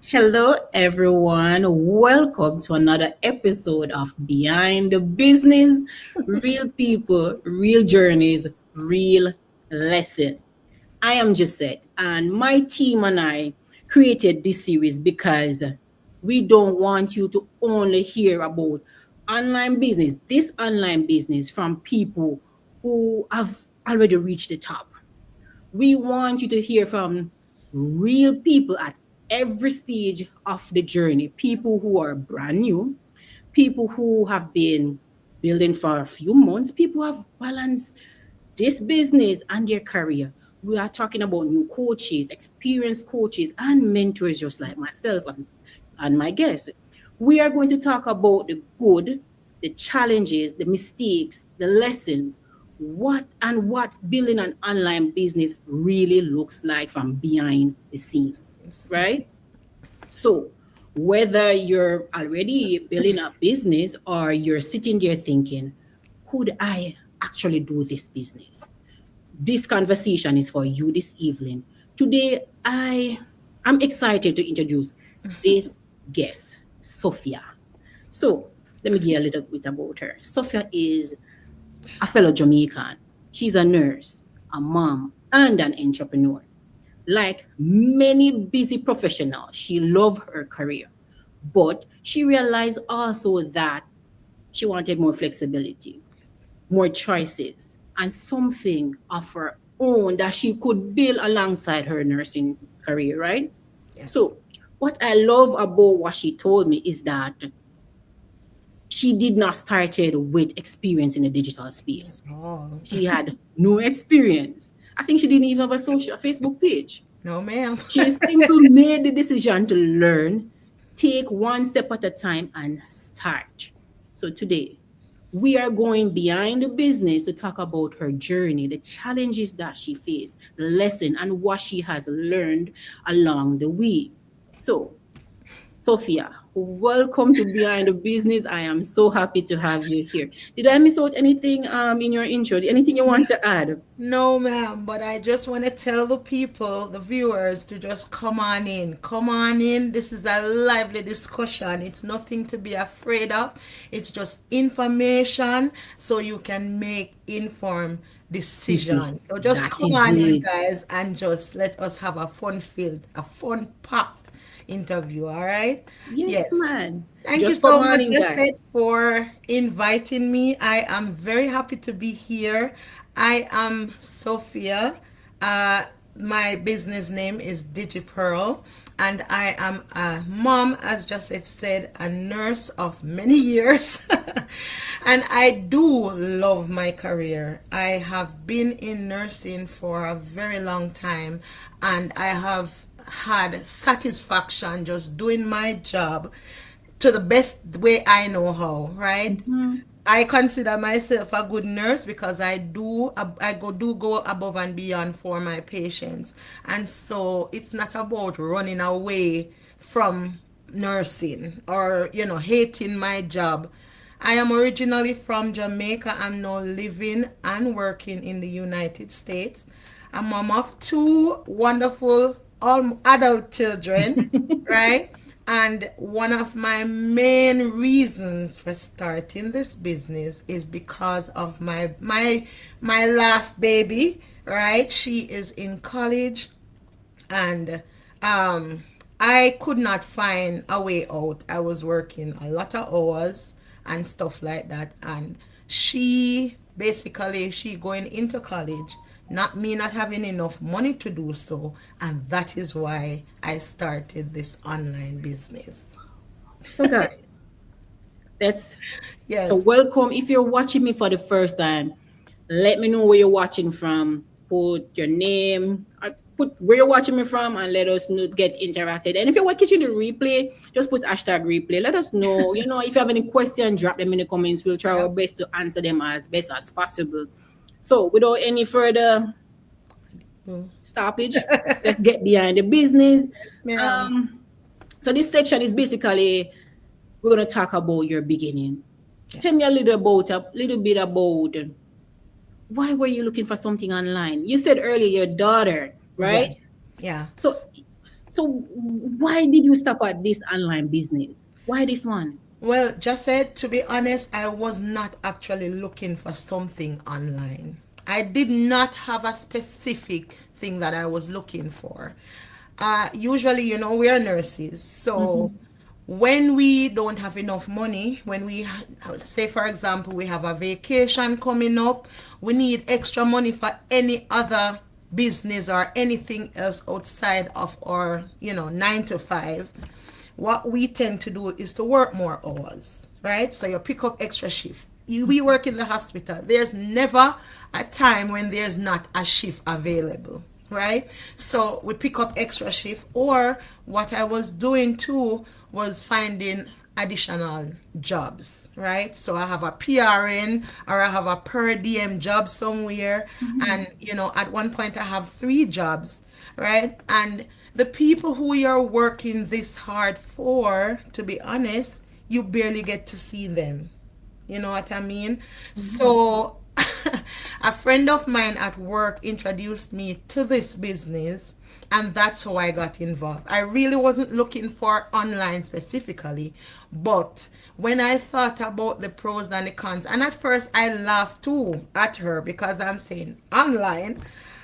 Hello, everyone. Welcome to another episode of Behind the Business. Real people, real journeys, real lesson. I am Gisette, and my team and I created this series because we don't want you to only hear about online business, this online business from people who have already reached the top. We want you to hear from real people at every stage of the journey, people who are brand new, people who have been building for a few months, people who have balanced this business and their career. We are talking about new coaches, experienced coaches, and mentors just like myself and my guests. We are going to talk about the good, the challenges, the mistakes, the lessons, what building an online business really looks like from behind the scenes, right? So, whether you're already building a business or you're sitting there thinking, could I actually do this business? This conversation is for you this evening. Today, I'm excited to introduce this guest, Sophia. So, let me give you a little bit about her. Sophia is a fellow Jamaican. She's a nurse, a mom, and an entrepreneur. Like many busy professionals, she loved her career, but she realized also that she wanted more flexibility, more choices, and something of her own that she could build alongside her nursing career, right? Yes. So, what I love about what she told me is that she did not started with experience in the digital space. Oh, She had no experience. I think she didn't even have a Facebook page. no, ma'am. She simply made the decision to learn, take one step at a time, and start. So today, we are going behind the business to talk about her journey, the challenges that she faced, the lesson, and what she has learned along the way. So, Sophia, welcome to Behind the Business. I am so happy to have you here. Did I miss out anything in your intro? Anything you want to add? No, ma'am. But I just want to tell the people, the viewers, to just come on in. Come on in. This is a lively discussion. It's nothing to be afraid of. It's just information so you can make informed decisions. So just That come is on in, it. guys, and just let us have a fun filled, a fun packed interview. All right? Yes, Yes. man. Thank you Just come so on much, in, guys. Josette, for inviting me. I am very happy to be here. I am Sophia. Uh, my business name is DigiPearl, and I am a mom, as Josette said, a nurse of many years. And I do love my career. I have been in nursing for a very long time, and I have had satisfaction just doing my job to the best way I know how, right? Mhm. I consider myself a good nurse because I go above and beyond for my patients. And so it's not about running away from nursing or hating my job. I am originally from Jamaica. I'm now living and working in the United States. I'm mom of two wonderful all adult children, right? And one of my main reasons for starting this business is because of my last baby, right? She is in college, and um I could not find a way out. I was working a lot of hours and stuff like that, and she going into college, not me not having enough money to do so, and that is why I started this online business. So, guys, that's so Yes. welcome. If you're watching me for the first time, let me know where you're watching from. Put your name, put where you're watching me from, and let us know, get interacted. And if you're watching the replay, just put hashtag replay. Let us know. If you have any questions, drop them in the comments. We'll try our Yep. best to answer them as best as possible. So, without any further Mm. stoppage, let's get behind the business. Yes, ma'am. Um, so this section is basically we're gonna talk about your beginning. Tell me Yes. a little bit about why were you looking for something online? You said earlier your daughter, Yeah. right? Yeah. So So why did you stop at this online business? Why this one? Well, just said, to be honest, I was not actually looking for something online. I did not have a specific thing that I was looking for. Usually, we are nurses. So when we don't have enough money, when say, for example, we have a vacation coming up, we need extra money for any other business or anything else outside of our, 9 to 5, what we tend to do is to work more hours, right? So you pick up extra shift. We work in the hospital. There's never a time when there's not a shift available, right? So we pick up extra shift. Or what I was doing too was finding additional jobs, right? So I have a PRN or I have a per diem job somewhere. And, at one point I have 3 jobs, right? And the people who you're working this hard for, to be honest, you barely get to see them. You know what I mean? So a friend of mine at work introduced me to this business, and that's how I got involved. I really wasn't looking for online specifically, but when I thought about the pros and the cons, and at first I laughed too at her because I'm saying online.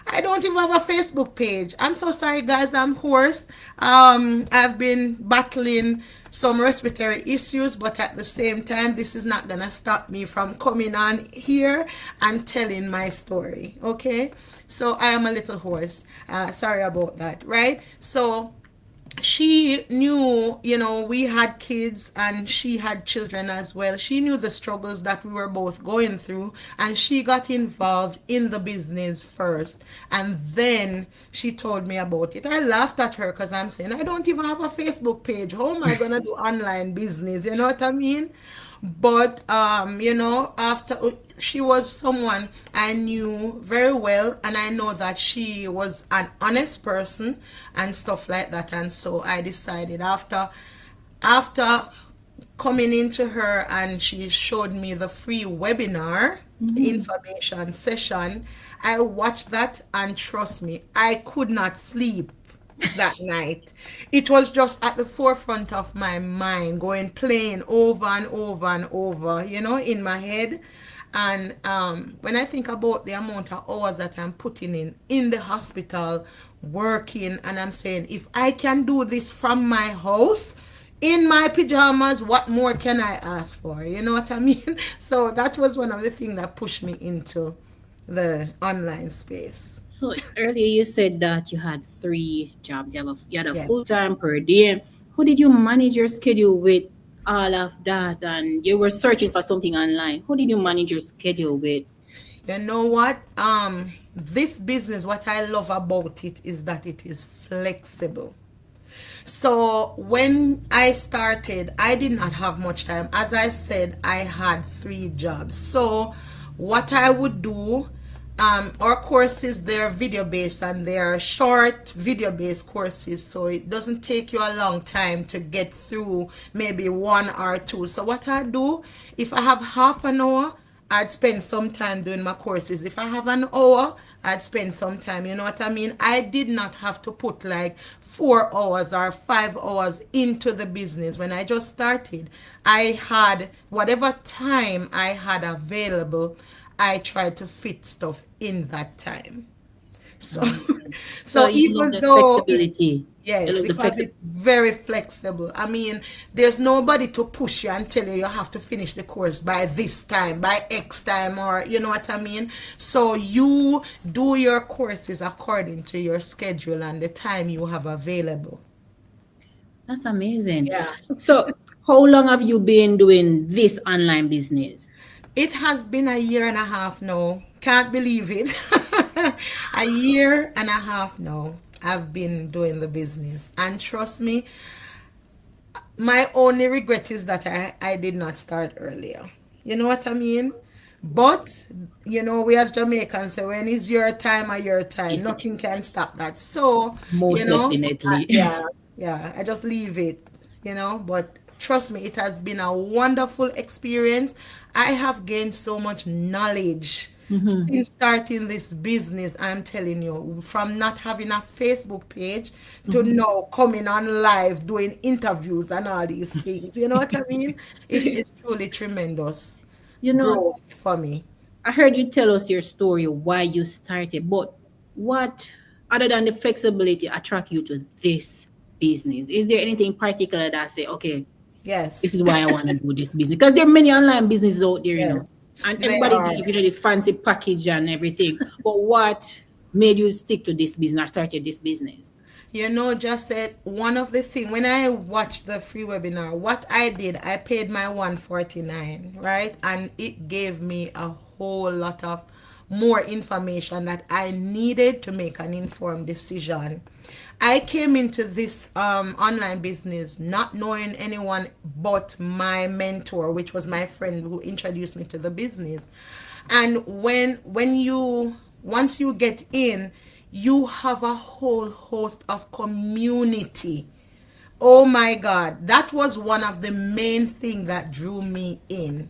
I don't even have a Facebook page. I'm so sorry, guys. I'm hoarse. I've been battling some respiratory issues, but at the same time, this is not gonna stop me from coming on here and telling my story. Okay, so I am a little hoarse. Sorry about that. Right? So she knew, we had kids and she had children as well. She knew the struggles that we were both going through, and she got involved in the business first. And then she told me about it. I laughed at her because I'm saying, I don't even have a Facebook page. How am I going to do online business? You know what I mean? But after, she was someone I knew very well, and I know that she was an honest person and stuff like that. And so I decided, after coming into her and she showed me the free webinar information session, I watched that, and trust me, I could not sleep that night. It was just at the forefront of my mind, playing over and over and over, in my head. And when I think about the amount of hours that I'm putting in the hospital, working, and I'm saying, if I can do this from my house, in my pajamas, what more can I ask for? You know what I mean? So that was one of the things that pushed me into the online space. So earlier you said that you had 3 jobs. You had a full Yes. time per day. How did you manage your schedule with all of that? And you were searching for something online. How did you manage your schedule with? You know what? This business, what I love about it is that it is flexible. So when I started, I did not have much time. As I said, I had 3 jobs. So what I would do, our courses, they're video based and they're short video based courses. So it doesn't take you a long time to get through maybe 1 or 2. So what I do, if I have half an hour, I'd spend some time doing my courses. If I have an hour, I'd spend some time. You know what I mean? I did not have to put like 4 hours or 5 hours into the business. When I just started, I had whatever time I had available, I tried to fit stuff in that time. So, So so you love even the though flexibility. You yes, love the because flexibility. it's very flexible. I mean, there's nobody to push you and tell you have to finish the course by this time, by X time, or you know what I mean? So you do your courses according to your schedule and the time you have available. That's amazing. Yeah. So how long have you been doing this online business? It has been a year and a half now. Can't believe it. A year and a half now. I've been doing the business. And trust me, my only regret is that I did not start earlier. You know what I mean? But, we as Jamaicans say, when it's your time or your time, Is nothing can stop that. So, most definitely. yeah, I just leave it, but trust me, it has been a wonderful experience. I have gained so much knowledge since starting this business. I'm telling you, from not having a Facebook page to now coming on live doing interviews and all these things. You know what I mean? It is truly tremendous You know, growth for me. I heard you tell us your story, why you started, but what, other than the flexibility, attract you to this business? Is there anything particular that say, okay, this Yes. is why I want to do this business? Because there are many online businesses out there, Yes. and They everybody are. give this fancy package and everything. But what made you stick to this business or started this business? You know, just said one of the thing when I watched the free webinar, what I did, I paid my 149, right? And it gave me a whole lot of more information that I needed to make an informed decision. I came into this online business not knowing anyone but my mentor, which was my friend who introduced me to the business. And when you once you get in, you have a whole host of community. Oh my God, that was one of the main thing that drew me in,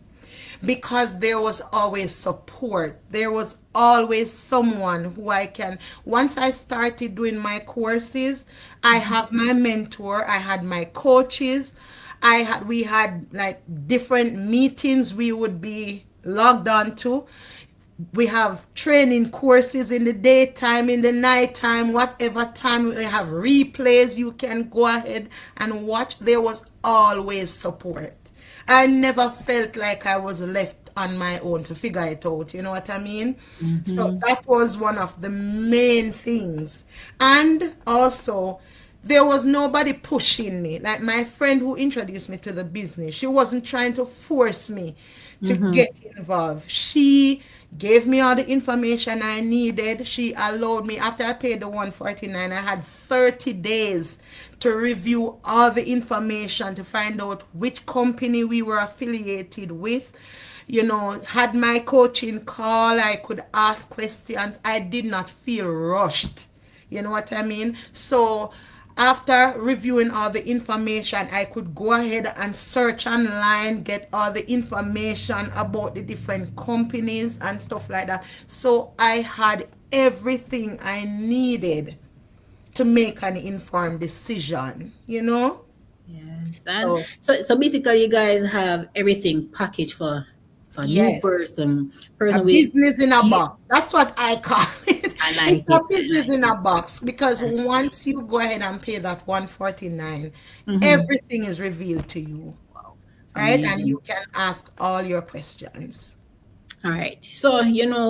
because there was always support. There was always someone who I can. Once I started doing my courses, I have my mentor, I had my coaches, we had like different meetings we would be logged on to. We have training courses in the daytime, in the nighttime, whatever time. We have replays you can go ahead and watch. There was always support. I never felt like I was left on my own to figure it out. You know what I mean? So that was one of the main things. And also, there was nobody pushing me. Like my friend who introduced me to the business, she wasn't trying to force me to get involved. She gave me all the information I needed. She allowed me, after I paid the 149, I had 30 days to review all the information to find out which company we were affiliated with. You know, had my coaching call, I could ask questions. I did not feel rushed. You know what I mean? So after reviewing all the information, I could go ahead and search online, get all the information about the different companies and stuff like that. So I had everything I needed to make an informed decision, you know? Yes, and So, so basically, you guys have everything packaged for new yes. A person with. business in a Yeah, box. That's what I call it. I It's like a it. I business like in it. a box, because once you go ahead and pay that 149, Mm-hmm. everything is revealed to you, Wow, right? And amazing. you can ask all your questions. All right. So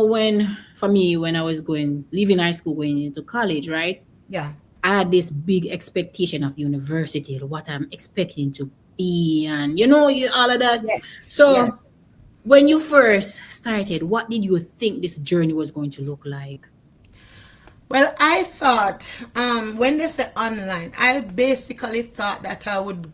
when for me when I was going leaving high school going into college, right? Yeah. I had this big expectation of university, what I'm expecting to be, and all of that. Yes. So Yes. when you first started, what did you think this journey was going to look like? Well, I thought, when they say online, I basically thought that I would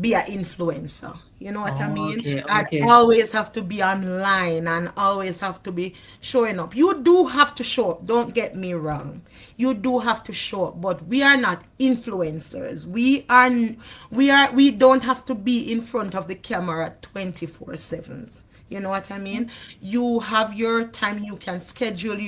be an influencer. You know what I Oh, mean? okay, I'd okay. always have to be online and always have to be showing up. You do have to show up, don't get me wrong. You do have to show up, but we are not influencers. We don't have to be in front of the camera 24/7. You know what I mean? You have your time, you can schedule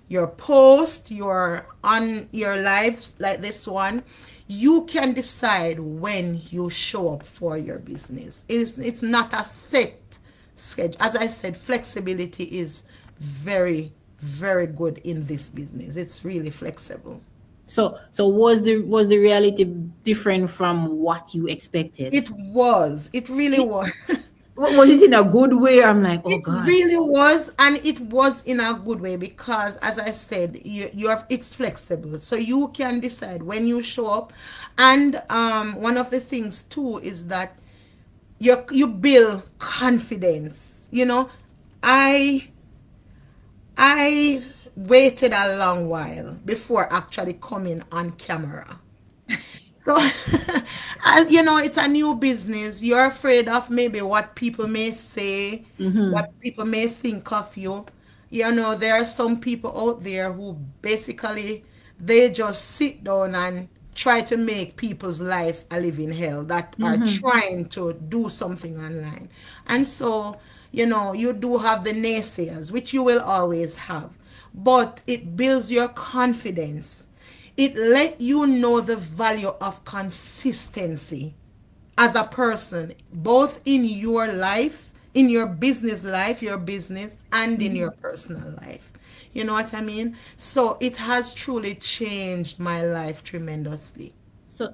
your post, your on your lives like this one. You can decide when you show up for your business. It's not a set schedule. As I said, flexibility is very, very good in this business. It's really flexible. So was the reality different from what you expected? It was. It really It, was. was it in a good way? I'm like, oh It God. really was, and it was in a good way, because, as I said, it's flexible, so you can decide when you show up. And one of the things too is that you build confidence. You know, I I waited a long while before actually coming on camera. So, it's a new business. You're afraid of maybe what people may say, Mm-hmm. what people may think of you. You know, there are some people out there who basically they just sit down and try to make people's life a living hell, that are trying to do something online. And so, you do have the naysayers, which you will always have, but it builds your confidence. It let you know the value of consistency as a person, both in your life, in your business life, your business, and in your personal life. You know what I mean? So it has truly changed my life tremendously. So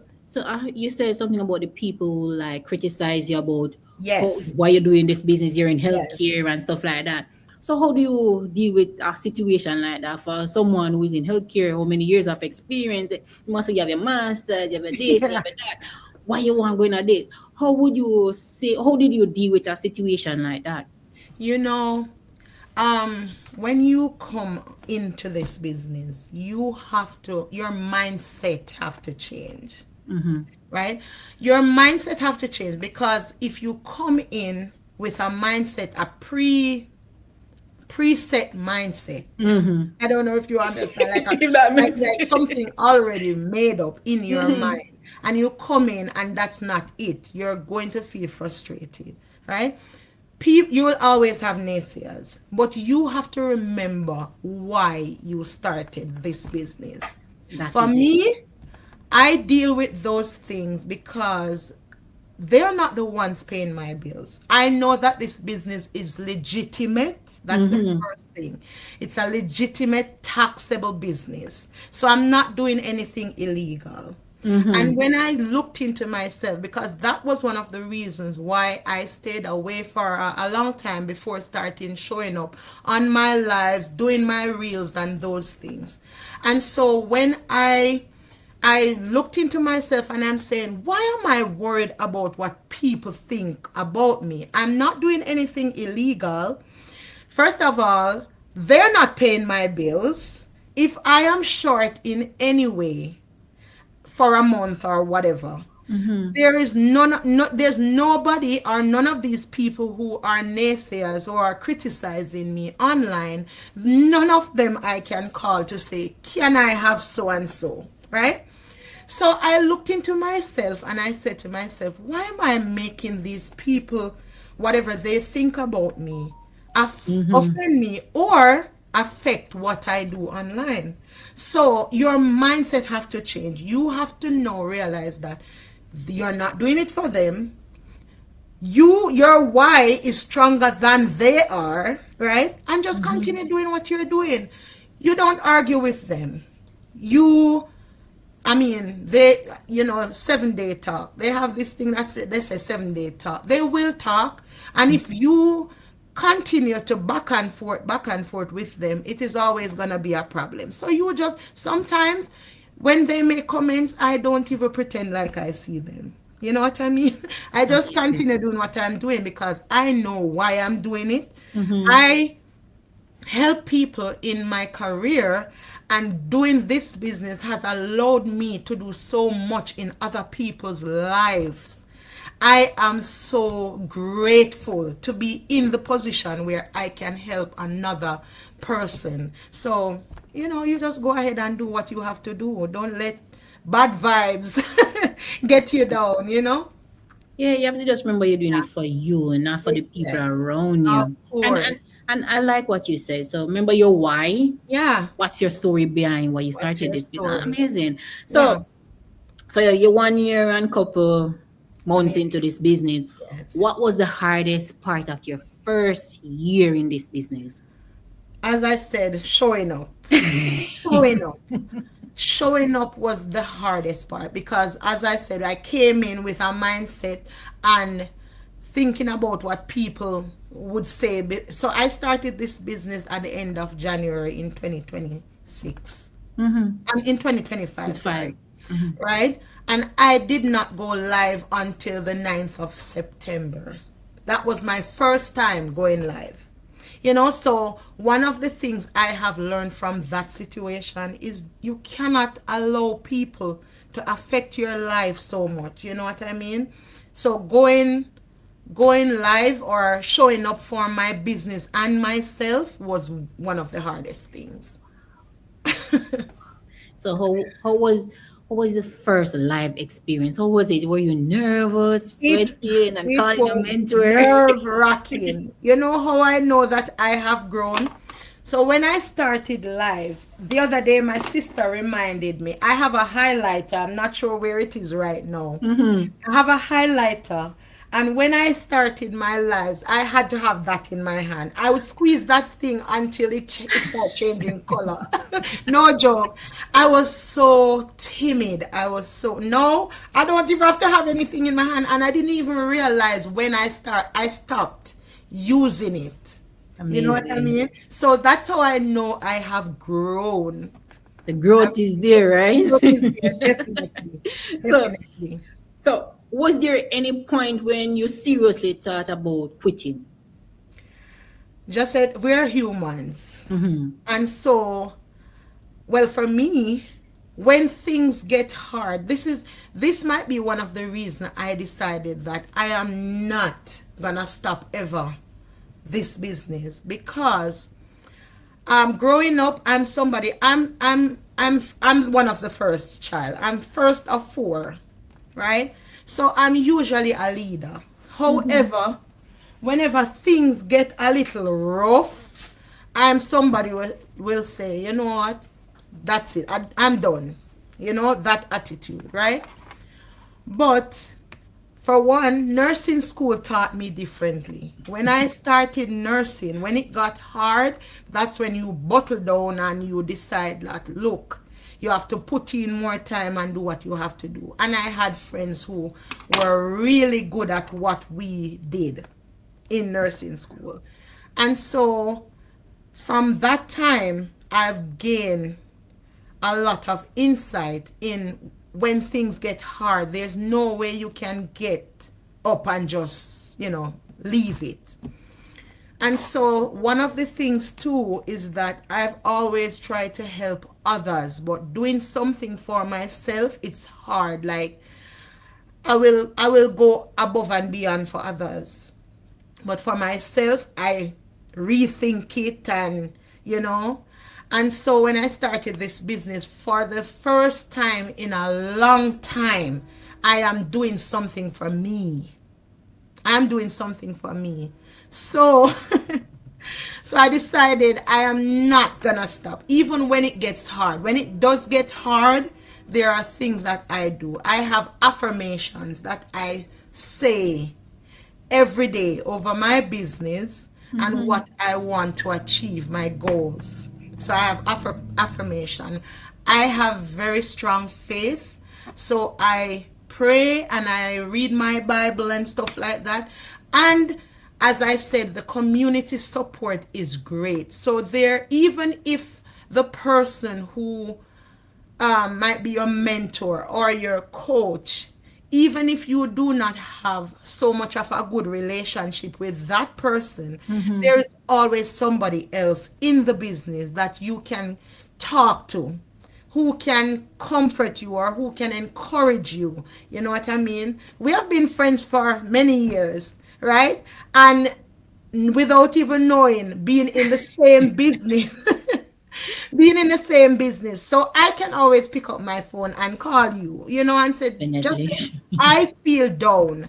you said something about the people who like criticize you about Yes, why you're doing this business, you're in yes. healthcare and stuff like that. So how do you deal with a situation like that for someone who is in healthcare? How many years of experience? You must say you have your master, you have a this, you have a that. Why you want going at this? How would you say? How did you deal with a situation like that? You know, when you come into this business, your mindset have to change, right? Your mindset have to change, because if you come in with a mindset, a preset mindset, I don't know if you understand, If that like makes like sense. something already made up in your mind, and you come in and that's not it, you're going to feel frustrated, right? You will always have naysayers, but you have to remember why you started this business. That For is it. me, I deal with those things because they're not the ones paying my bills. I know that this business is legitimate. That's the first thing. It's a legitimate taxable business. So I'm not doing anything illegal. And when I looked into myself, because that was one of the reasons why I stayed away for a long time before starting showing up on my lives, doing my reels and those things. And so when I looked into myself and I'm saying, why am I worried about what people think about me? I'm not doing anything illegal. First of all, they're not paying my bills. If I am short in any way for a month or whatever, there is there's nobody or none of these people who are naysayers or are criticizing me online. None of them I can call to say, can I have so and so, right? So I looked into myself and I said to myself, why am I making these people, whatever they think about me, offend me or affect what I do online? So your mindset have to change. You have to realize that you're not doing it for them. Your why is stronger than they are, right? And just continue doing what you're doing. You don't argue with them. You I mean, 7 day talk. They have this thing they say 7 day talk. They will talk. And if you continue to back and forth with them, it is always going to be a problem. So you just, sometimes when they make comments, I don't even pretend like I see them. You know what I mean? I just continue doing what I'm doing because I know why I'm doing it. I help people in my career, and doing this business has allowed me to do so much in other people's lives. I am so grateful to be in the position where I can help another person. So, you just go ahead and do what you have to do. Don't let bad vibes get you down. Yeah, you have to just remember you're doing it for you and not for the people Yes, around of you. And course. and and I like what you said. So remember your why. Yeah. What's your story behind why you What's started your this business? story? Amazing. Yeah. So you're 1 year and couple months into this business. Yes. What was the hardest part of your first year in this business? As I said, showing up. Showing up. Showing up was the hardest part because, as I said, I came in with a mindset and thinking about what people would say. So I started this business at the end of January in 2026. In 2025, It's five. sorry. Right? And I did not go live until the 9th of September. That was my first time going live. So one of the things I have learned from that situation is you cannot allow people to affect your life so much. You know what I mean? So going live or showing up for my business and myself was one of the hardest things. So how What was the first live experience? How was it? Were you nervous, It sweating, and it calling a was mentor? nerve-wracking. You know how I know that I have grown? So when I started live, the other day my sister reminded me, I have a highlighter. I'm not sure where it is right now. I have a highlighter. And when I started my lives, I had to have that in my hand. I would squeeze that thing until it started changing color. No joke. I was so timid. I was so, no, I don't even have to have anything in my hand. And I didn't even realize when I stopped using it. You know what I Amazing. mean? So that's how I know I have grown. The I've growth is there, right? noticed there, definitely. so, Definitely. so was there any point when you seriously thought about quitting? Just said we're humans. Mm-hmm. And so, well, for me, when things get hard, this might be one of the reasons I decided that I am not gonna stop ever this business, because growing up, I'm somebody, I'm one of the first child. I'm first of four, right? So I'm usually a leader. However, whenever things get a little rough, I'm somebody will say, you know what, that's it, I'm done. You know, that attitude, right? But for one, nursing school taught me differently. When I started nursing, when it got hard, that's when you buckle down and you decide that, look, you have to put in more time and do what you have to do. And I had friends who were really good at what we did in nursing school. And so from that time, I've gained a lot of insight in when things get hard. There's no way you can get up and just, leave it. And so one of the things too is that I've always tried to help others, but doing something for myself, it's hard. Like I will go above and beyond for others. But for myself, I rethink it and so when I started this business for the first time in a long time, I am doing something for me. I'm doing something for me. So so I decided I am not gonna stop, even when it gets hard. When it does get hard, there are things that I do. I have affirmations that I say every day over my business and what I want to achieve, my goals. So I have affirmation. I have very strong faith. So I pray and I read my Bible and stuff like that. And as I said, the community support is great. So there, even if the person who might be your mentor or your coach, even if you do not have so much of a good relationship with that person, there is always somebody else in the business that you can talk to, who can comfort you or who can encourage you. You know what I mean? We have been friends for many years, right? And without even knowing, being in the same business. Being in the same business. So I can always pick up my phone and call you, and say, just Definitely. I feel down,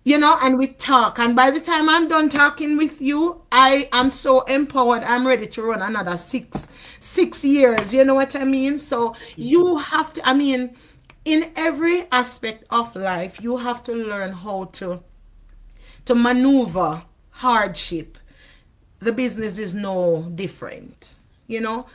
and we talk. And by the time I'm done talking with you, I am so empowered. I'm ready to run another six years. You know what I mean? So you have to, in every aspect of life, you have to learn how to maneuver hardship. The business is no different. You're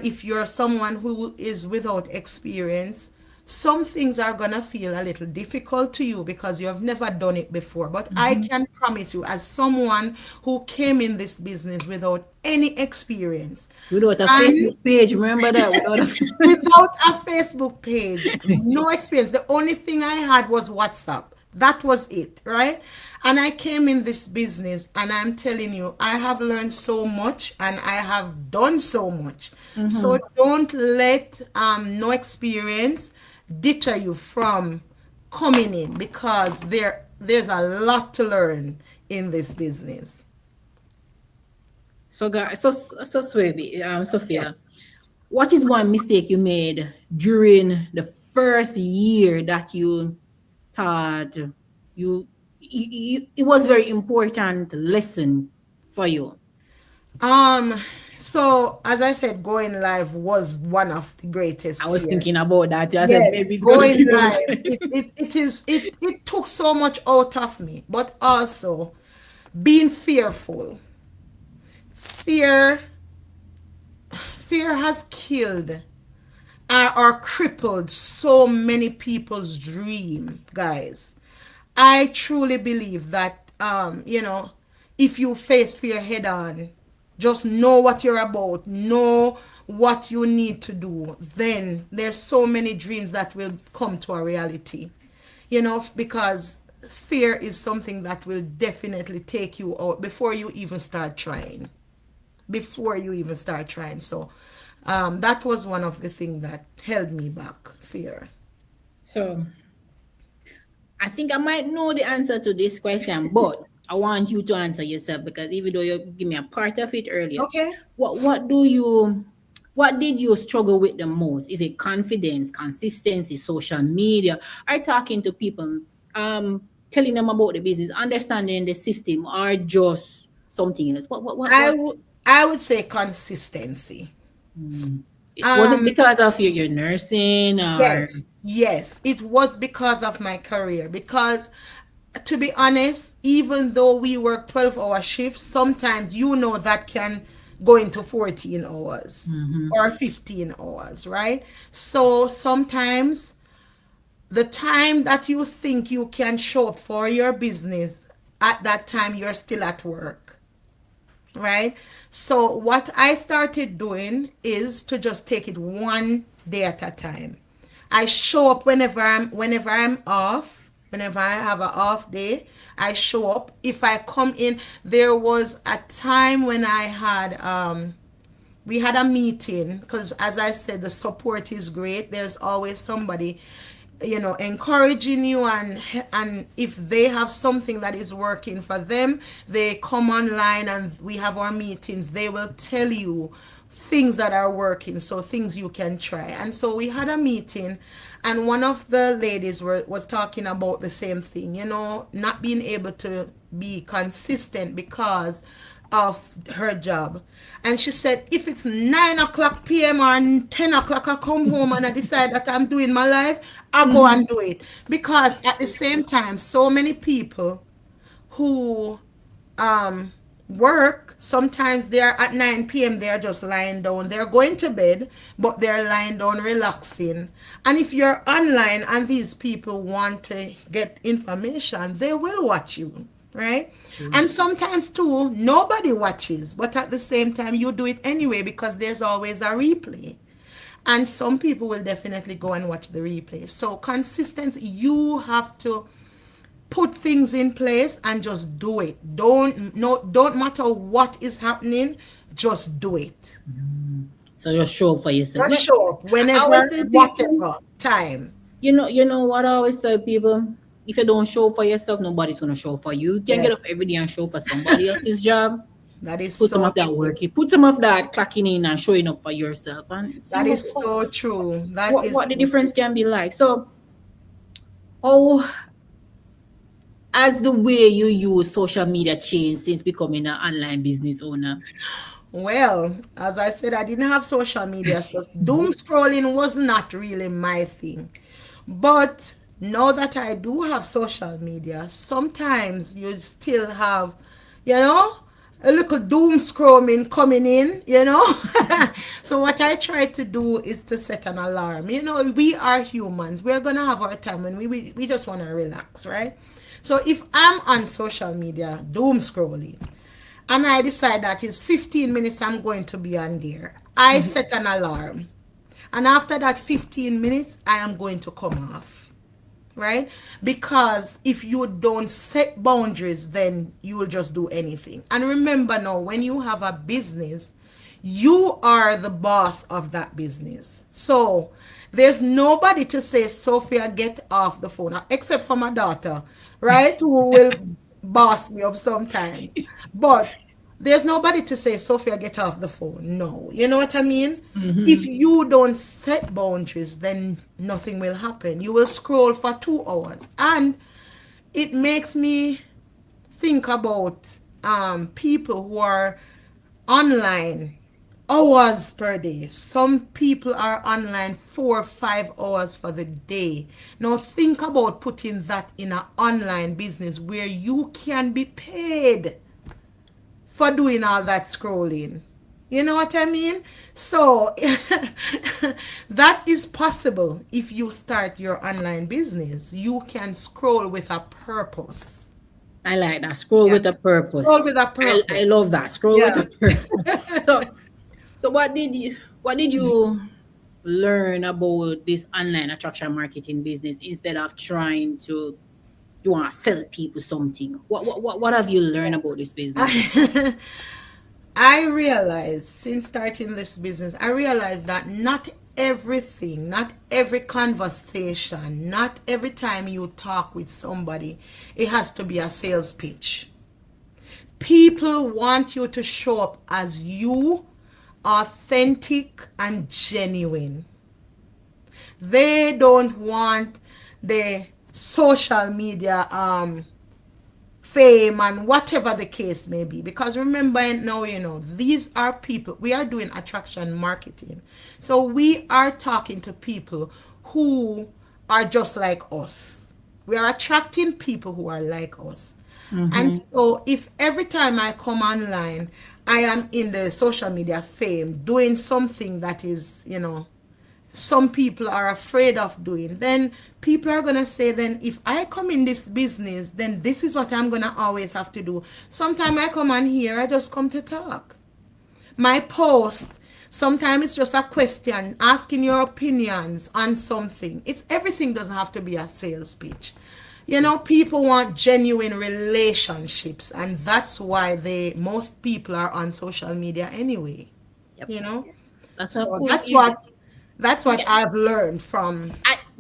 if you're someone who is without experience, some things are gonna feel a little difficult to you because you have never done it before. But I can promise you, as someone who came in this business without any experience Without a and Facebook page, remember that? Without a without a Facebook page, no experience. The only thing I had was WhatsApp. That was it, right? And I came in this business, and I'm telling you, I have learned so much and I have done so much. So don't let no experience deter you from coming in, because there's a lot to learn in this business. So, guys, so Swebe, Yes. Sophia, what is one mistake you made during the first year that you thought it was very important lesson for you? Um, so as I said, going live was one of the greatest I was fear. thinking about that. I said Yes, maybe it's gonna going be about live. It took so much out of me, but also being fearful. Fear fear has killed or crippled so many people's dream, guys. I truly believe that if you face fear head on, just know what you're about, know what you need to do, then there's so many dreams that will come to a reality. Because fear is something that will definitely take you out before you even start trying. Before you even start trying. So that was one of the things that held me back, fear. so I think I might know the answer to this question, but I want you to answer yourself because even though you give me a part of it earlier, Okay. what did you struggle with the most? Is it confidence, consistency, social media, or talking to people, telling them about the business, understanding the system, or just something else? I What? would I would say consistency. Was it Um, because of your nursing or? yes, yes, it was because of my career. Because to be honest, even though we work 12-hour shifts, sometimes that can go into 14 hours or 15 hours, right? So sometimes the time that you think you can show up for your business, at that time you're still at work, right? So what I started doing is to just take it one day at a time. I show up whenever I'm off, whenever I have an off day, I show up. If I come in, there was a time when I had we had a meeting, because as I said, the support is great. There's always somebody encouraging you, and if they have something that is working for them, they come online and we have our meetings. They will tell you things that are working, so things you can try. And so we had a meeting, and one of the ladies was talking about the same thing, not being able to be consistent because of her job. And she said, if it's 9 o'clock p.m. or 10 o'clock, I come home and I decide that I'm doing my life, I go and do it. Because at the same time, so many people who um work, sometimes they're at 9 p.m. they're just lying down, they're going to bed, but they're lying down relaxing. And if you're online and these people want to get information, they will watch you, right? True. And sometimes too, nobody watches, but at the same time you do it anyway because there's always a replay. And some people will definitely go and watch the replay. So consistency, you have to put things in place and just do it. Don't matter what is happening, just do it. So just show up for yourself. Just show up I always whenever, tell people, whatever time. you know what I always tell people? If you don't show up for yourself, nobody's gonna show up for you. You can get up Yes, every day and show up for somebody else's job. that is Put some so of that true. work in. Put some of that clocking in and showing up for yourself and see That what is what so true. That what, is what the so true. difference can be like. So, oh, as the way you use social media changed since becoming an online business owner. Well, as I said, I didn't have social media, so doom scrolling was not really my thing. But now that I do have social media, sometimes you still have, you know, a little doom scrolling coming in. So what I try to do is to set an alarm. We are humans. We're gonna have our time when we just wanna relax, right? So if I'm on social media, doom scrolling, and I decide that it's 15 minutes I'm going to be on there, I set an alarm. And after that 15 minutes, I am going to come off, right? Because if you don't set boundaries, then you will just do anything. And remember now, when you have a business, you are the boss of that business. So there's nobody to say, Sophia, get off the phone, except for my daughter, right? Who will boss me up sometimes. But there's nobody to say, Sophia, get off the phone. No. You know what I mean? If you don't set boundaries, then nothing will happen. You will scroll for 2 hours. And it makes me think about people who are online hours per day. Some people are online 4 or 5 hours for the day. Now think about putting that in an online business where you can be paid for doing all that scrolling. You know what I mean? So that is possible if you start your online business. You can scroll with a purpose. I like that. Scroll Yeah. with a Scroll purpose. with a I purpose. love that. Scroll with Yeah. a purpose. So what did you learn about this online attraction marketing business instead of trying to you want to sell people something? What have you learned about this business? I realized since starting this business, I realized that not everything, not every conversation, not every time you talk with somebody, it has to be a sales pitch. People want you to show up as you, authentic and genuine. They don't want the social media fame and whatever the case may be, because remember now, these are people, we are doing attraction marketing, so we are talking to people who are just like us. We are attracting people who are like us. And so if every time I come online I am in the social media fame doing something that is, some people are afraid of doing, then people are going to say, then if I come in this business, then this is what I'm going to always have to do. Sometimes I come on here, I just come to talk. My post, sometimes it's just a question, asking your opinions on something. It's everything doesn't have to be a sales pitch. People want genuine relationships, and that's why most people are on social media anyway. Yep. You know? That's a So post. that's what I've learned from,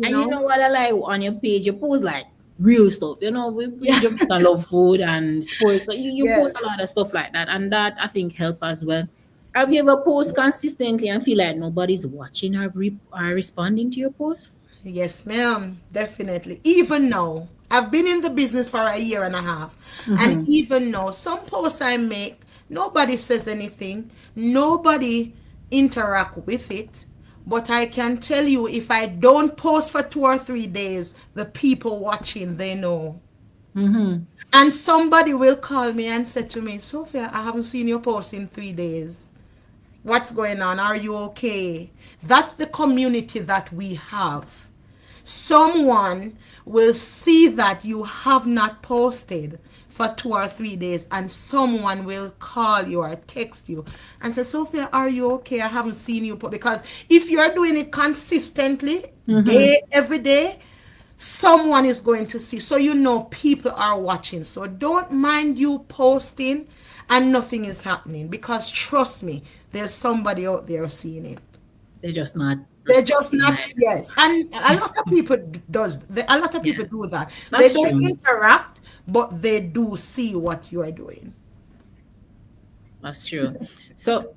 And you know what I like on your page, you post like real stuff. We Jamaican love food and sports, so you Yes. post a lot of stuff like that, and that I think help as well. Have you ever post consistently and feel like nobody's watching or responding to your post? Yes, ma'am. Definitely. Even now, I've been in the business for a year and a half. And even now, some posts I make, nobody says anything. Nobody interact with it. But I can tell you, if I don't post for 2 or 3 days, the people watching, they know. And somebody will call me and say to me, Sophia, I haven't seen your post in 3 days. What's going on? Are you okay? That's the community that we have. Someone will see that you have not posted for 2 or 3 days, and someone will call you or text you and say, Sophia, are you okay? I haven't seen you. Because if you're doing it consistently, every day, someone is going to see. So people are watching. So don't mind you posting and nothing is happening, because trust me, there's somebody out there seeing it. They're just not They're just responding. not, Like, yes. And a lot of people a lot of yeah, people do that. They that's don't true. interact, but they do see what you are doing. That's true. So,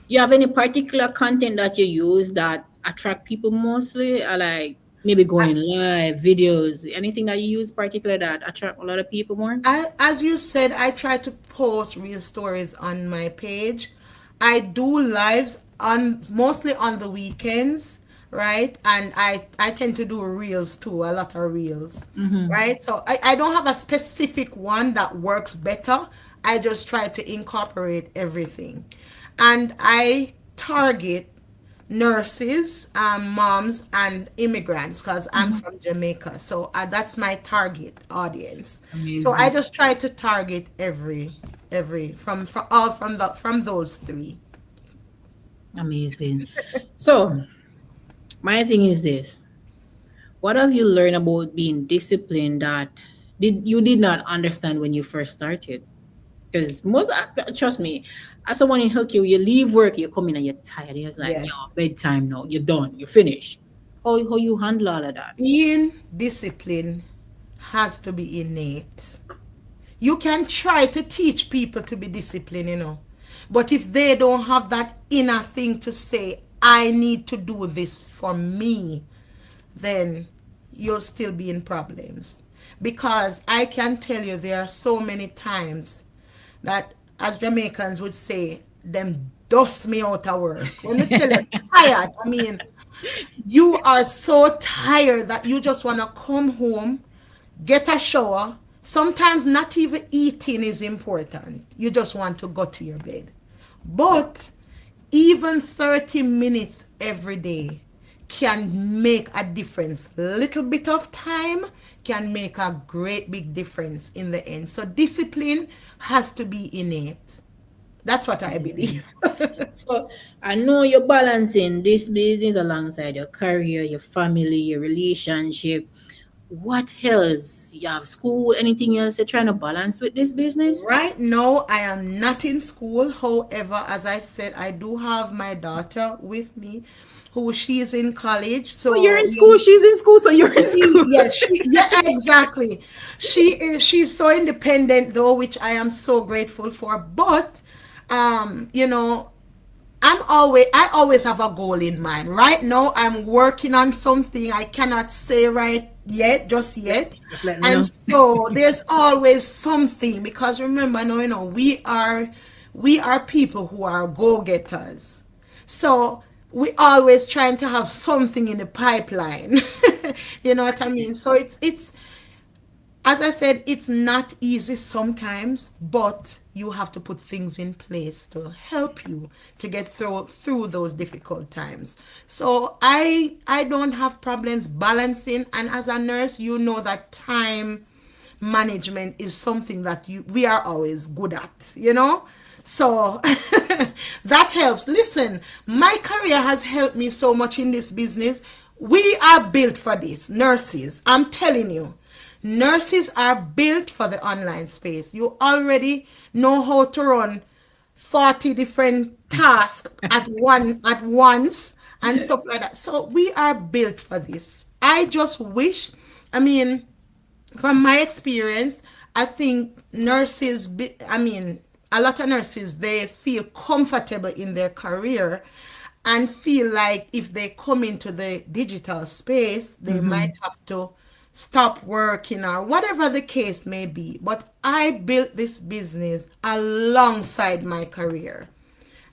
you have any particular content that you use that attract people mostly? Like maybe going live, videos, anything that you use particular that attract a lot of people more? As you said, I try to post real stories on my page. I do lives on mostly on the weekends, right? And I tend to do reels too, a lot of reels, right? So I don't have a specific one that works better. I just try to incorporate everything. And I target nurses, moms, and immigrants, because I'm from Jamaica. So that's my target audience. So I Amazing. just try to target every from those three. Amazing. So, my thing is this. What have you learned about being disciplined that did not understand when you first started? Because trust me, as someone in healthcare, you leave work, you come in and you're tired. You're just like, yo, Yes. bedtime now. You're done. You're finished. How you handle all of that? Being disciplined has to be innate. You can try to teach people to be disciplined, but if they don't have that inner thing to say, I need to do this for me, then you'll still be in problems. Because I can tell you, there are so many times that, as Jamaicans would say, them dust me out of work. When you tell you tired, I mean, you are so tired that you just want to come home, get a shower. Sometimes not even eating is important. You just want to go to your bed. But even 30 minutes every day can make a difference. Little bit of time can make a great big difference in the end. So discipline has to be innate. That's what I believe. So I know you're balancing this business alongside your career, your family, your relationship. What else? You have school, anything else you're trying to balance with this business? Right now, I am not in school. However, as I said, I do have my daughter with me, who she is in college. Oh, you're So in school, she's in school, so you're in school. yes, yeah, exactly. She's so independent though, which I am so grateful for. But you know, I always have a goal in mind. Right now I'm working on something I cannot say right yet, just yet. Just let me And know. so there's always something, because remember now, we are people who are go-getters. So we always trying to have something in the pipeline. You know what I mean? So it's as I said, it's not easy sometimes, but you have to put things in place to help you to get through those difficult times. So I don't have problems balancing, and as a nurse, you know that time management is something that we are always good at. So that helps. Listen, my career has helped me so much in this business. We are built for this, nurses. I'm telling you. Nurses are built for the online space. You already know how to run 40 different tasks at once and stuff like that. So we are built for this. I just wish, I mean, from my experience, I think a lot of nurses, they feel comfortable in their career and feel like if they come into the digital space, they might have to stop working or whatever the case may be. But I built this business alongside my career.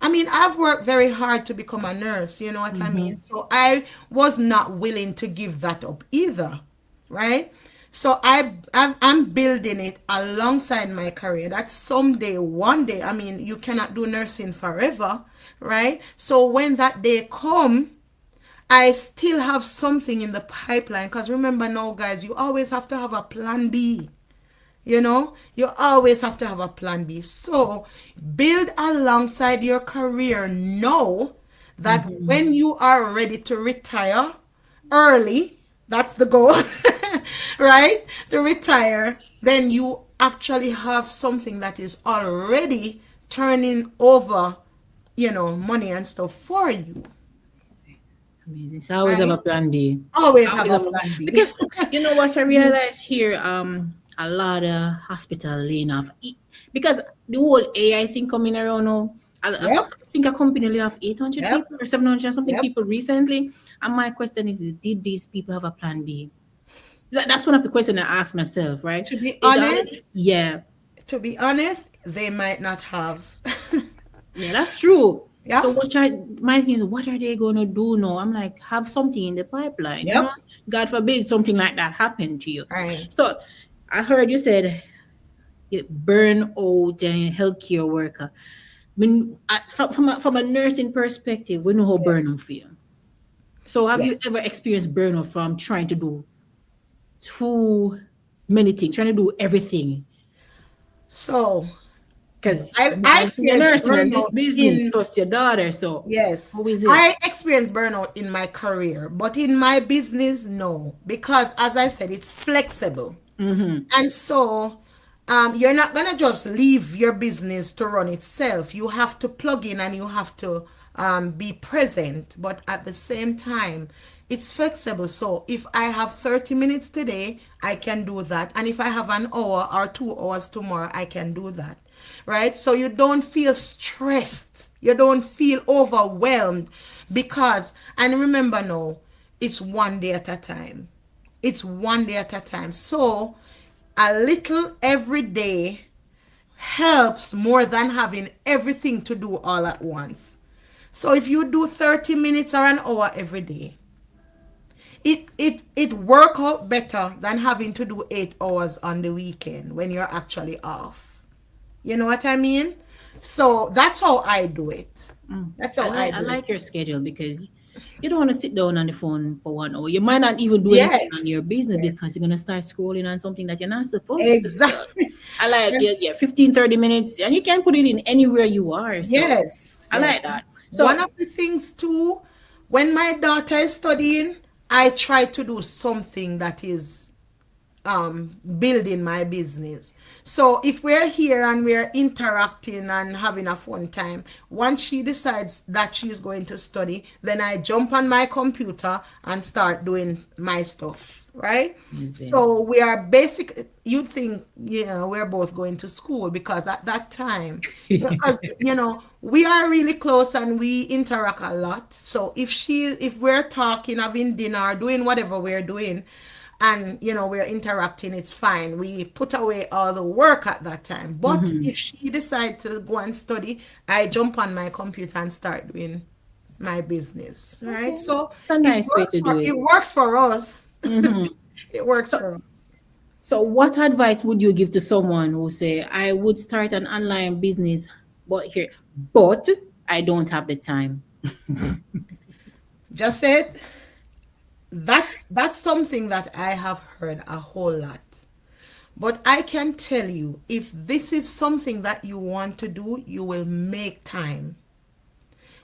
I mean, I've worked very hard to become a nurse, you know what I mean? So I was not willing to give that up either, right? So I'm building it alongside my career. That someday, one day, I mean, you cannot do nursing forever, right? So when that day come, I still have something in the pipeline. Because remember now, guys, you always have to have a plan B. You always have to have a plan B. So build alongside your career. Know that when you are ready to retire early, that's the goal, right? To retire, then you actually have something that is already turning over, money and stuff for you, Amazing. So I always have right? a plan B. Always have Always a have a plan B. because you know what I realized here, a lot of hospital laying off because the whole AI thing coming around now. I Yep, think a company only have 800 yep, people or 700 and something yep. people recently. And my question is, did these people have a plan B? That's one of the questions I ask myself, right? To be It always, honest, yeah, they might not have. yeah, that's true. Yeah, So my thing is, what are they going to do now? I'm like, have something in the pipeline, yep, God forbid something like that happen to you. right. So I heard you said you burn out and healthcare worker. When from a nursing perspective, we know how burnout feel. So have you Yes. ever experienced burnout from trying to do too many things, trying to do everything? So Because I you're experienced nursing and this burnout business in plus your daughter. So yes. how is it? I experienced burnout in my career, but in my business, no. Because as I said, it's flexible. And so you're not gonna just leave your business to run itself. You have to plug in and you have to be present. But at the same time, It's flexible. So if I have 30 minutes today, I can do that. And if I have an hour or 2 hours tomorrow, I can do that. Right? So you don't feel stressed. You don't feel overwhelmed because, and remember now, it's one day at a time. It's one day at a time. So a little every day helps more than having everything to do all at once. So if you do 30 minutes or an hour every day, it work out better than having to do 8 hours on the weekend when you're actually off. You know what I mean? So that's how I do it. That's how I I do it. like your schedule because you don't want to sit down on the phone for 1 hour. You might not even do anything on Yes, your business because you're gonna start scrolling on something that you're not supposed to. So exactly. I like And yeah, 15, 30 minutes, and you can put it in anywhere you are. So yes, I yes. like that. One So of the things too, when my daughter is studying, I try to do something that is building my business. So if we're here and we're interacting and having a fun time, once she decides that she's going to study, then I jump on my computer and start doing my stuff, right? using So we are basic. You'd think, we're both going to school because at that time, because we are really close and we interact a lot. So if we're talking, having dinner, doing whatever we're doing, and we're interacting, it's fine. We put away all the work at that time. But if she decides to go and study, I jump on my computer and start doing my business, right? okay. So It's a nice way to do it it. works for us. It works So for us. so what advice would you give to someone who say, I would start an online business, but I don't have the time? Just said, that's something that I have heard a whole lot. But I can tell you, if this is something that you want to do, you will make time.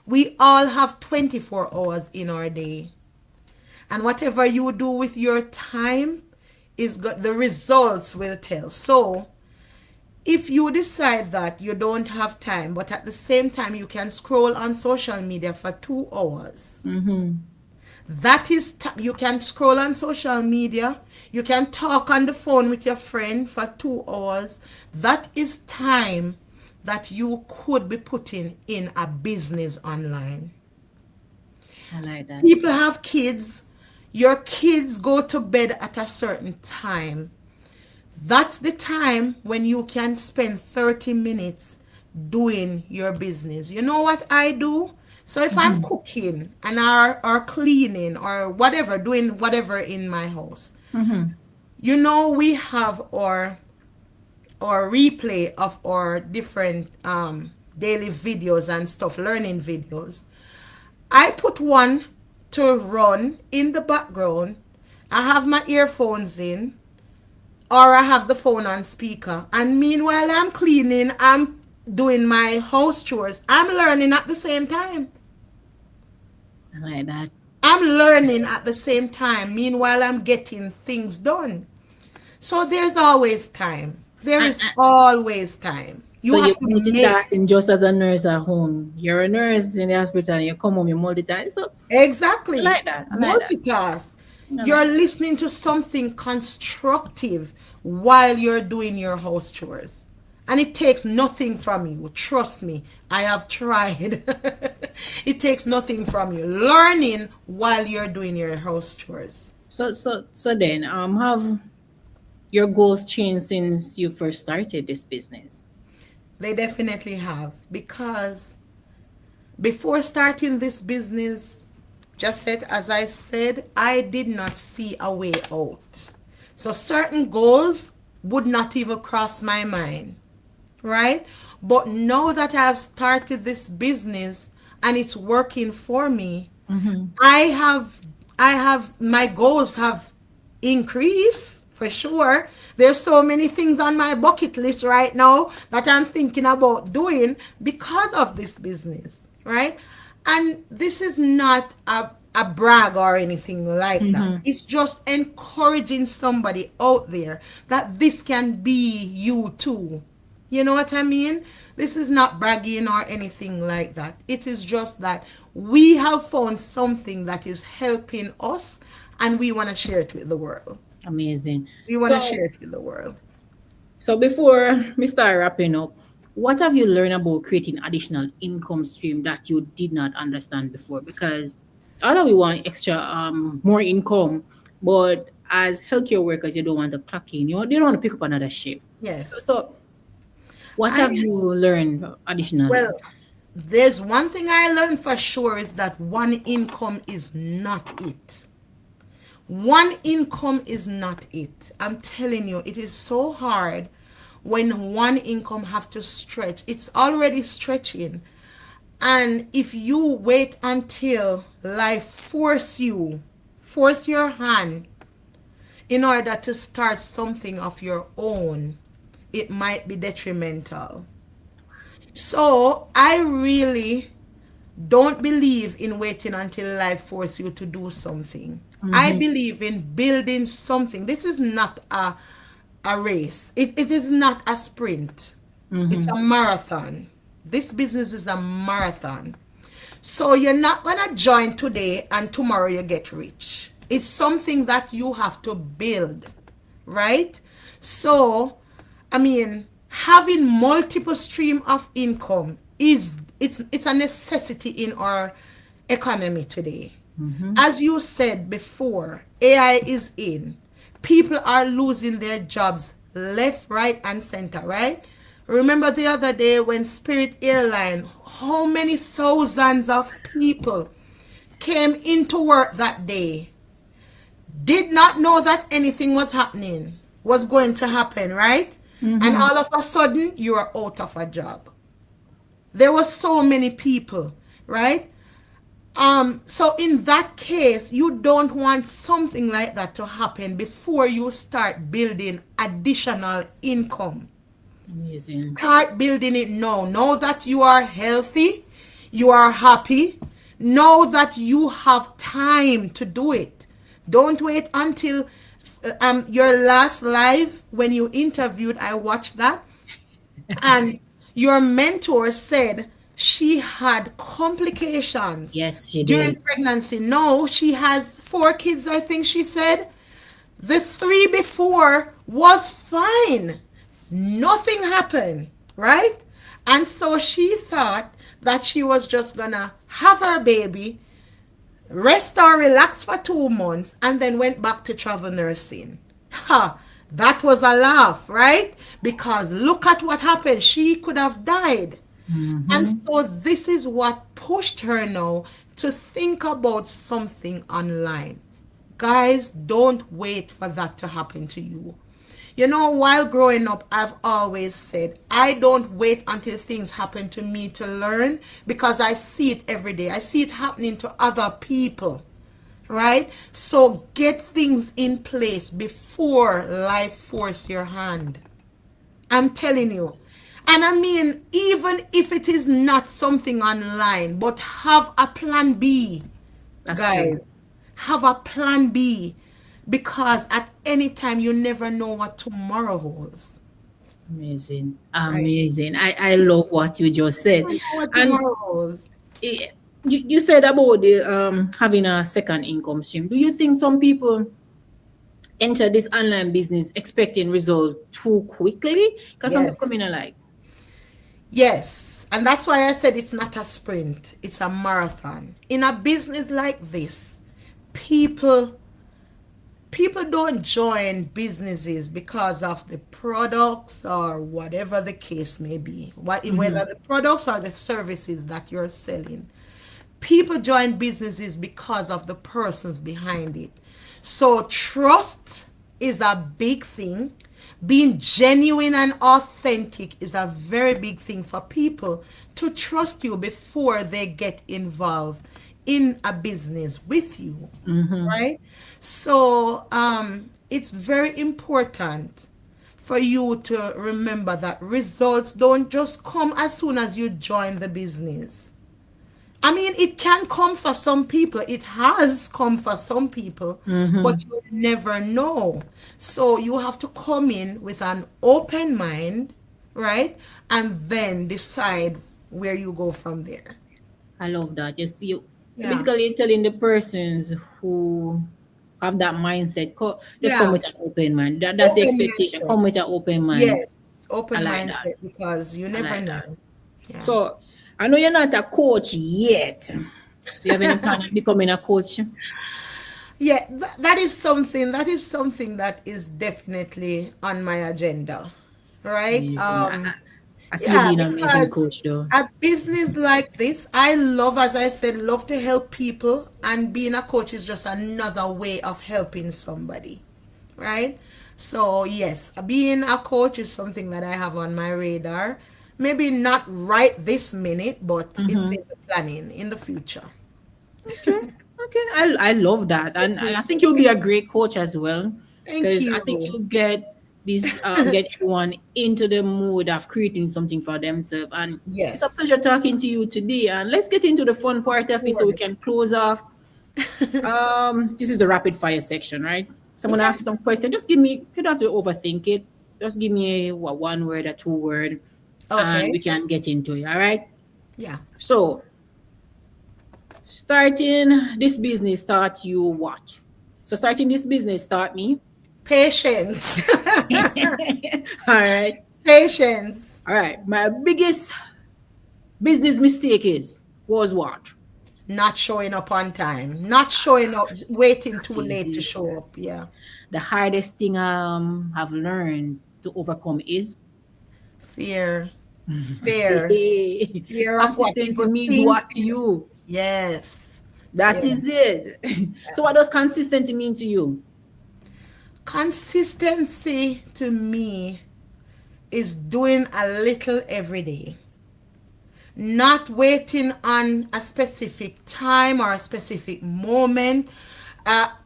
We all have 24 hours in our day. And whatever you do with your time the results will tell. So if you decide that you don't have time, but at the same time you can scroll on social media for 2 hours, that is you can scroll on social media, you can talk on the phone with your friend for 2 hours. That is time that you could be putting in a business online. I like that. People have kids. Your kids go to bed at a certain time. That's the time when you can spend 30 minutes doing your business. You know what I do? So if I'm cooking and or cleaning or whatever, doing whatever in my house, we have our replay of our different daily videos and stuff, learning videos. I put one to run in the background. I have my earphones in, or I have the phone on speaker. And meanwhile, I'm cleaning, I'm doing my house chores, I'm learning at the same time. I like that. I'm learning at the same time. Meanwhile, I'm getting things done. So there's always time. There And, is always time. so You you're have to make multitasking just as a nurse at home. You're a nurse in the hospital and you come home, you multitask. So I exactly like that. I like that. multitask. I You're like that. listening to something constructive while you're doing your house chores. And it takes nothing from you. Trust me, I have tried. It takes nothing from you. Learning while you're doing your house chores. So then, have your goals changed since you first started this business? They definitely have. Because before starting this business, just said, as I said, I did not see a way out. So certain goals would not even cross my mind, right? But now that I've started this business and it's working for me, I have my goals have increased for sure. There's so many things on my bucket list right now that I'm thinking about doing because of this business, right? And this is not a brag or anything like that. It's just encouraging somebody out there that this can be you too. You know what I mean? This is not bragging or anything like that. It is just that we have found something that is helping us and we want to share it with the world. Amazing. We want to So, share it with the world. so before we start wrapping up, what have you learned about creating additional income stream that you did not understand before? Because although we want extra, more income, but as healthcare workers, you don't want to clock in. You don't want to pick up another shift. Yes. So, what have I, you learned additionally? well, there's one thing I learned for sure is that one income is not it. One income is not it. I'm telling you, it is so hard when one income have to stretch. It's already stretching. And if you wait until life force your hand in order to start something of your own, it might be detrimental. So I really don't believe in waiting until life force you to do something. I believe in building something. This is not a race. It is not a sprint. It's a marathon. This business is a marathon. So you're not gonna join today and tomorrow you get rich. It's something that you have to build, right? So, I mean, having multiple stream of income is it's a necessity in our economy today. As you said before, AI is in. People are losing their jobs left, right, and center, right? Remember the other day when Spirit Airline, how many thousands of people came into work that day, did not know that anything was happening, was going to happen, right? And all of a sudden, you are out of a job. There were so many people, right? So in that case, you don't want something like that to happen before you start building additional income. Amazing. Start building it now. Know that you are healthy, you are happy. Know that you have time to do it. Don't wait until your last live when you interviewed. I watched that, and your mentor said she had complications Yes, she during did. pregnancy. No, she has 4 kids, I think she said. The 3 before was fine. Nothing happened, right? And so she thought that she was just gonna have her baby, rest or relax for 2 months, and then went back to travel nursing. Ha! That was a laugh, right? Because look at what happened. She could have died. And so this is what pushed her now to think about something online. Guys, don't wait for that to happen to you. You know, while growing up, I've always said, I don't wait until things happen to me to learn because I see it every day. I see it happening to other people, right? So get things in place before life force your hand. I'm telling you. And I mean, even if it is not something online, but have a plan B, That's true. guys. Have a plan B because at any time you never know what tomorrow holds. Amazing. Right? Amazing. I love what you just said. You never know what And tomorrow holds. eh, you said about the having a second income stream. Do you think some people enter this online business expecting result too quickly? Because some people come in Yes. and like, Yes. And that's why I said it's not a sprint, it's a marathon. In a business like this, people people don't join businesses because of the products or whatever the case may be. Whether the products or the services that you're selling. People join businesses because of the persons behind it. So trust is a big thing. Being genuine and authentic is a very big thing for people to trust you before they get involved in a business with you, right? So it's very important for you to remember that results don't just come as soon as you join the business. I mean, it can come for some people. It has come for some people, but you never know. So you have to come in with an open mind, right? And then decide where you go from there. I love that. Just you. So Yeah. basically, you're telling the persons who have that mindset, just come Yeah. with an open mind. That's the Open expectation. mindset. Come with an open mind. Yes. I Open like that. mindset because you I never like that. know. Yeah. So I know you're not a coach yet. Do you have any plan on becoming a coach? Yeah, that is something that is definitely on my agenda, right? Amazing. I see you Yeah, being an amazing because coach, though. a business like this, I love, as I said, love to help people, and being a coach is just another way of helping somebody, right? So yes, being a coach is something that I have on my radar. Maybe not right this minute, but it's in the planning in the future. Okay. Okay. I love that. And I think you'll be a great coach as well. Thank Because I think you. you'll get everyone into the mood of creating something for themselves. And it's a Yes, pleasure talking to you today. And let's get into the fun part of of it so we course. can close off. This is the rapid fire section, right? So I'm gonna Okay. ask you some questions. Just give me, you don't have to overthink it. Just give me one word or two word, and we Okay. can get into it. All right. Yeah. So starting this business taught you what? So starting this business taught me. Patience. All right. Patience. All right. My biggest business mistake was what? Not showing up on time. Not showing up, waiting too That is late to it. show up. Yeah. The hardest thing I've learned to overcome is Fear. Fear. Fear of what consistency people means think. what to you? Yes. That Yeah. is it. So what does consistency mean to you? Consistency to me is doing a little every day. Not waiting on a specific time or a specific moment.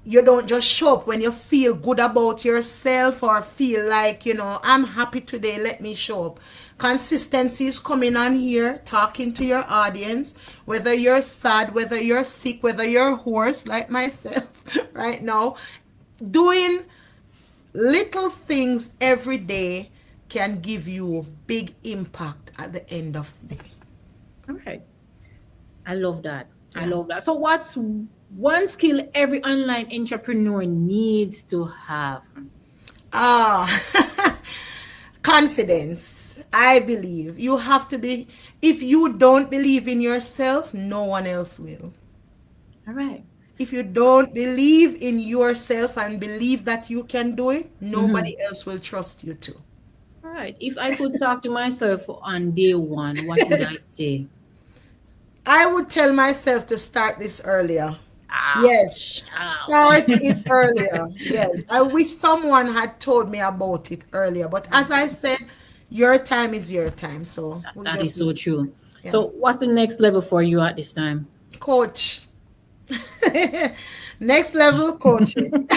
You don't just show up when you feel good about yourself or feel like, I'm happy today, let me show up. Consistency is coming on here, talking to your audience, whether you're sad, whether you're sick, whether you're hoarse like myself right now. Doing little things every day can give you big impact at the end of the day. All right. I love that. I Yeah. love that. So what's one skill every online entrepreneur needs to have? Ah, confidence. I believe you have to be, if you don't believe in yourself, no one else will. All right. If you don't believe in yourself and believe that you can do it, nobody else will trust you to. All right. If I could talk to myself on day one, what would I say? I would tell myself to start this earlier. Yes, Ouch. Ouch. start it earlier. Yes, I wish someone had told me about it earlier. But as I said, your time is your time. So we That is just, so true. yeah. So what's the next level for you at this time? Coach. Next level coaching.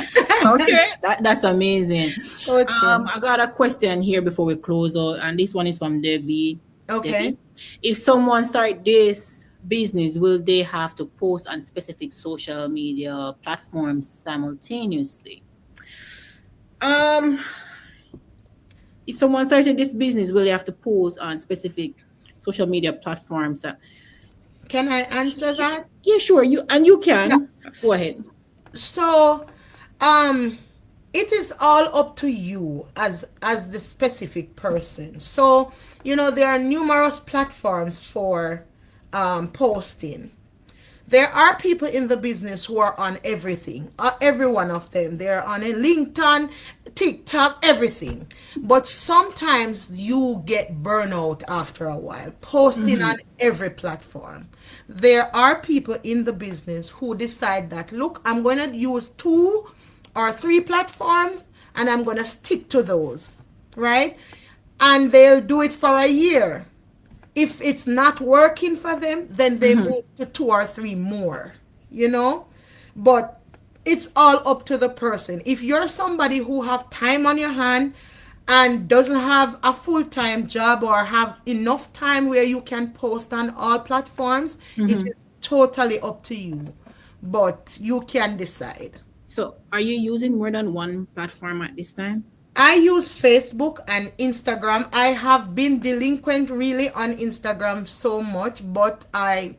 Okay, that's amazing. Coaching. I got a question here before we close out, and this one is from Debbie. Okay. Debbie, if someone start this business, will they have to post on specific social media platforms simultaneously? Um, if someone started this business, will they have to post on specific social media platforms? Can I answer that? Yeah, sure. You Yeah. can go ahead. So, um, it is all up to you as the specific person. So, there are numerous platforms for posting. There are people in the business who are on everything, every one of them. They're on a LinkedIn, TikTok, everything. But sometimes you get burnout after a while, posting on every platform. There are people in the business who decide that, look, I'm going to use 2 or 3 platforms and I'm going to stick to those, right? And they'll do it for a year. If it's not working for them, then they move to 2 or 3 more, you know? But it's all up to the person. If you're somebody who have time on your hand and doesn't have a full-time job or have enough time where you can post on all platforms, it is totally up to you. But you can decide. So, are you using more than one platform at this time? I use Facebook and Instagram. I have been delinquent really on Instagram so much, but I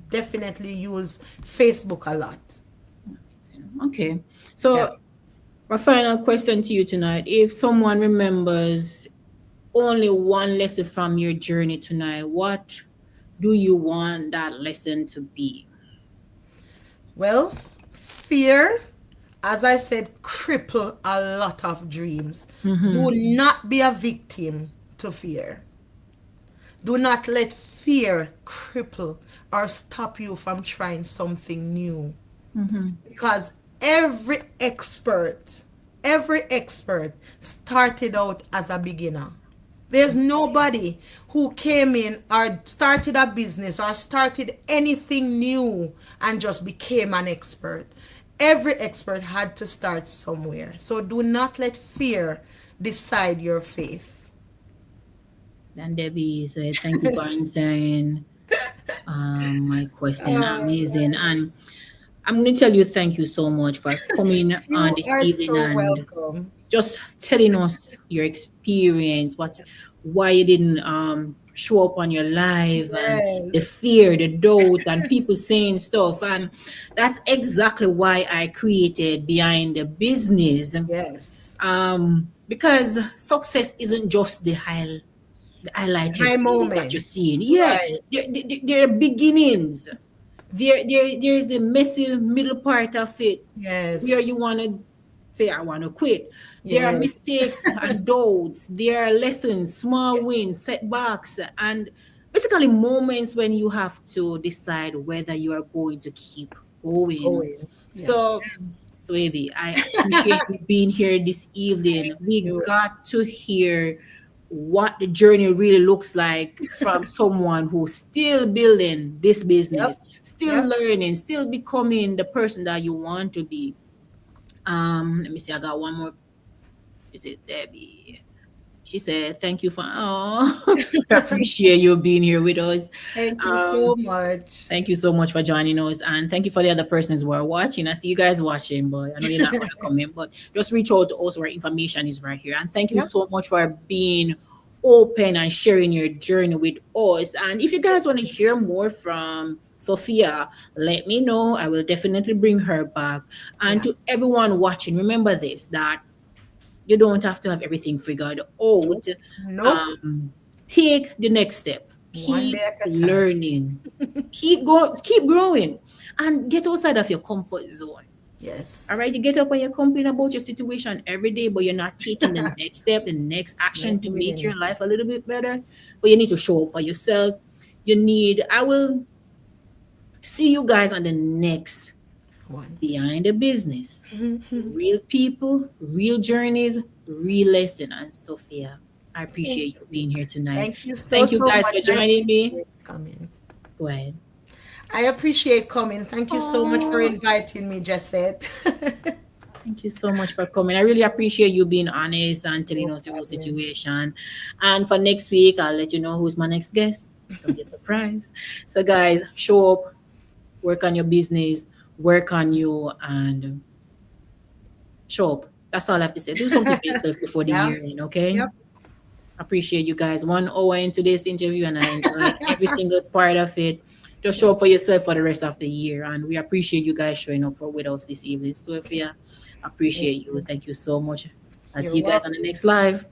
definitely use Facebook a lot. Okay. Yeah. So my final question to you tonight: if someone remembers only one lesson from your journey tonight, what do you want that lesson to be? Well, fear, as I said, cripple a lot of dreams. Do not be a victim to fear. Do not let fear cripple or stop you from trying something new. Because every expert started out as a beginner. There's nobody who came in or started a business or started anything new and just became an expert. Every expert had to start somewhere. So do not let fear decide your faith. And Debbie said, thank you for answering my question. Oh, Amazing. And I'm going to tell you thank you so much for coming on you this are evening so and welcome. just telling us your experience, why you didn't show up on your live, and the Yes. fear, the doubt, and people saying stuff. And that's exactly why I created Behind the Business. Yes. Because success isn't just the highlighted High reels that you're moments. seeing. Yeah, Right. there are beginnings. There's the messy middle part of it where Yes. you want to say, I want to quit. There are Yes. mistakes and doubts. There are lessons, small wins, setbacks, and basically moments when you have to decide whether you are going to keep going. Going. Yes. So, Evie, I appreciate you being here this evening. Thank We you. got to hear what the journey really looks like from someone who's still building this business, Yep. still Yep. learning, still becoming the person that you want to be. Let me see, I got one more. Is it Debbie? She said, thank you for I appreciate you being here with us. Thank you so Um, much. Thank you so much for joining us, and thank you for the other persons who are watching. I see you guys watching, but I know you're not going to come in. But just reach out to us. Our information is right here. And thank you Yep. so much for being open and sharing your journey with us. And if you guys want to hear more from Sophia, let me know. I will definitely bring her back. And Yeah. to everyone watching, remember this, that you don't have to have everything figured Nope. out. Nope. Um, Take the next step. One Keep day at a time. learning. Keep growing, and get outside of your comfort zone. All Yes. right, you get up and you're complaining about your situation every day, but you're not taking the next step, the next action Not to doing make your anything. life a little bit better. But you need to show up for yourself. I will see you guys on the next One. Behind the Business. Real people, real journeys, real lesson. And Sophia, I Thank appreciate you you. being here tonight. Thank you so, Thank you so guys much. for I joining me. appreciate coming. Go ahead. I appreciate coming. Thank you so much for Oh, inviting me, Jessette. thank you so much for coming. I really appreciate you being honest and telling No us your whole problem. situation. And for next week, I'll let you know who's my next guest. Don't be surprised. So, guys, show up, work on your business, work on you, and show up. That's all I have to say. Do something for yourself before the Yeah. year end, okay? Yep. Appreciate you guys. 1 hour in today's interview, and I enjoyed every single part of it. Just show Yes. up for yourself for the rest of the year, and we appreciate you guys showing up for with us this evening. Sophia, Thank appreciate you. you. Thank you so much. I'll You're see you guys on welcome. the next live.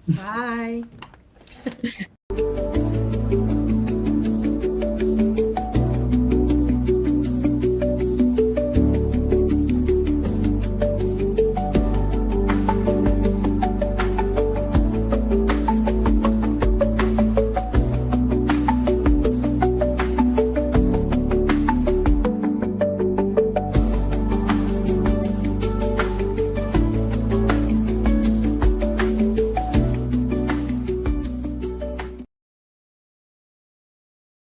Bye.